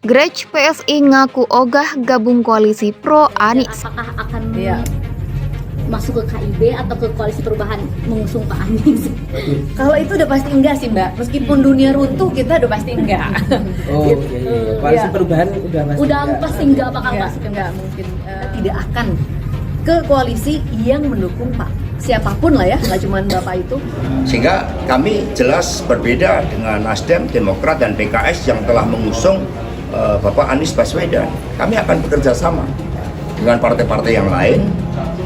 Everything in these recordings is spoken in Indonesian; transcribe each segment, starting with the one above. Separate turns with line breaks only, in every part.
Grej PSI ngaku ogah gabung koalisi pro Anies.
Apakah akan masuk ke KIB atau ke koalisi perubahan mengusung Pak Anies?
Kalau itu udah pasti enggak sih Mbak. Meskipun dunia runtuh kita udah pasti enggak.
Oh, oke. Koalisi perubahan udah
Pasti enggak bakal
Enggak,
masuk.
enggak mungkin. Tidak akan ke koalisi yang mendukung Pak siapapun lah ya, nggak cuma Bapak itu.
Sehingga kami jelas berbeda dengan Nasdem, Demokrat, dan PKS yang telah mengusung Bapak Anies Baswedan. Kami akan bekerja sama dengan partai-partai yang lain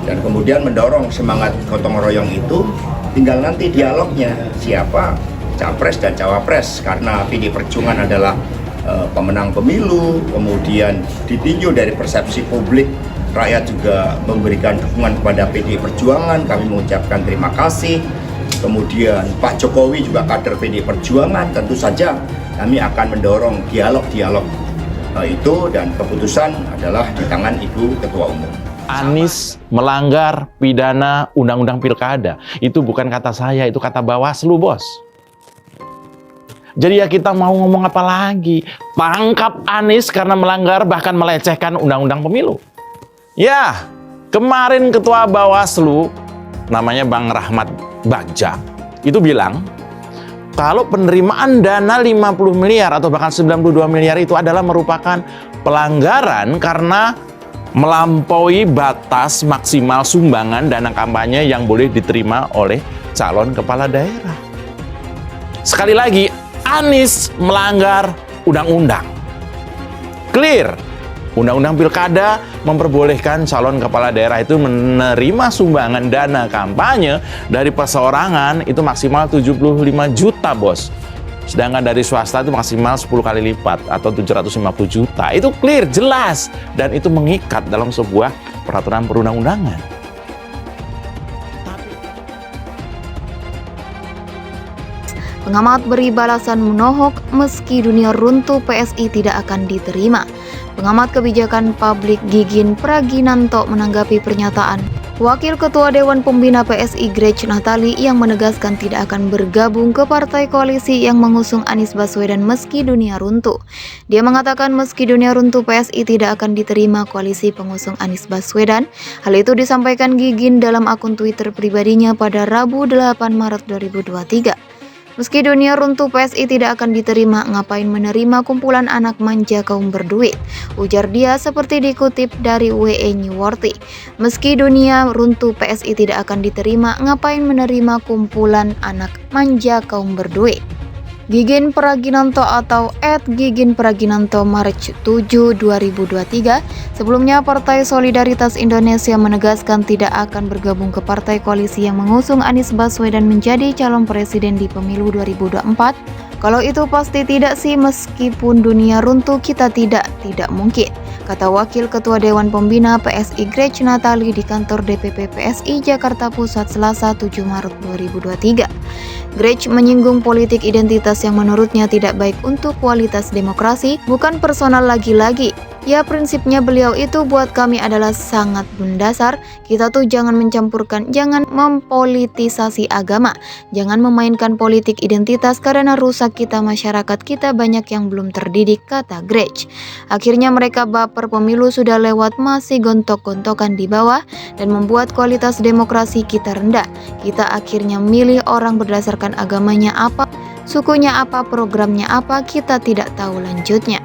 dan kemudian mendorong semangat gotong royong itu. Tinggal nanti dialognya siapa capres dan cawapres, karena PD Perjuangan adalah pemenang pemilu, kemudian ditinjau dari persepsi publik, rakyat juga memberikan dukungan kepada PD Perjuangan. Kami mengucapkan terima kasih. Kemudian Pak Jokowi juga kader PD Perjuangan. Tentu saja kami akan mendorong dialog-dialog itu, dan keputusan adalah di tangan Ibu Ketua Umum.
Anies melanggar pidana Undang-Undang Pilkada. Itu bukan kata saya, itu kata Bawaslu, bos. Jadi ya kita mau ngomong apa lagi? Tangkap Anies karena melanggar bahkan melecehkan Undang-Undang Pemilu. Ya, kemarin Ketua Bawaslu, namanya Bang Rahmat Bagja, itu bilang, kalau penerimaan dana 50 miliar atau bahkan 92 miliar itu adalah merupakan pelanggaran karena melampaui batas maksimal sumbangan dana kampanye yang boleh diterima oleh calon kepala daerah. Sekali lagi, Anies melanggar undang-undang. Clear. Undang-Undang Pilkada memperbolehkan calon kepala daerah itu menerima sumbangan dana kampanye dari perseorangan itu maksimal 75 juta, bos. Sedangkan dari swasta itu maksimal 10 kali lipat atau 750 juta. Itu clear, jelas, dan itu mengikat dalam sebuah peraturan perundang-undangan.
Pengamat beri balasan menohok meski dunia runtuh PSI tidak akan diterima. Pengamat kebijakan publik Gigin Praginanto menanggapi pernyataan Wakil Ketua Dewan Pembina PSI Grej Natali yang menegaskan tidak akan bergabung ke partai koalisi yang mengusung Anies Baswedan meski dunia runtuh. Dia mengatakan meski dunia runtuh PSI tidak akan diterima koalisi pengusung Anies Baswedan. Hal itu disampaikan Gigin dalam akun Twitter pribadinya pada Rabu 8 Maret 2023. Meski dunia runtuh PSI tidak akan diterima, ngapain menerima kumpulan anak manja kaum berduit? Ujar dia seperti dikutip dari WE Newworthy. Meski dunia runtuh PSI tidak akan diterima, ngapain menerima kumpulan anak manja kaum berduit? Gigin Praginanto atau @Gigin Praginanto Maret 7, 2023. Sebelumnya Partai Solidaritas Indonesia menegaskan tidak akan bergabung ke partai koalisi yang mengusung Anies Baswedan menjadi calon presiden di pemilu 2024. Kalau itu pasti tidak sih, meskipun dunia runtuh kita tidak mungkin, kata Wakil Ketua Dewan Pembina PSI Grej Natali di kantor DPP PSI Jakarta Pusat Selasa 7 Maret 2023. Grej menyinggung politik identitas yang menurutnya tidak baik untuk kualitas demokrasi, bukan personal lagi-lagi. Ya, prinsipnya beliau itu buat kami adalah sangat mendasar. Kita tuh jangan mencampurkan, jangan mempolitisasi agama, jangan memainkan politik identitas karena rusak kita, masyarakat kita banyak yang belum terdidik, kata Grej. Akhirnya mereka baper, pemilu sudah lewat masih gontok-gontokan di bawah dan membuat kualitas demokrasi kita rendah. Kita akhirnya milih orang berdasarkan agamanya apa, sukunya apa, programnya apa, kita tidak tahu lanjutnya.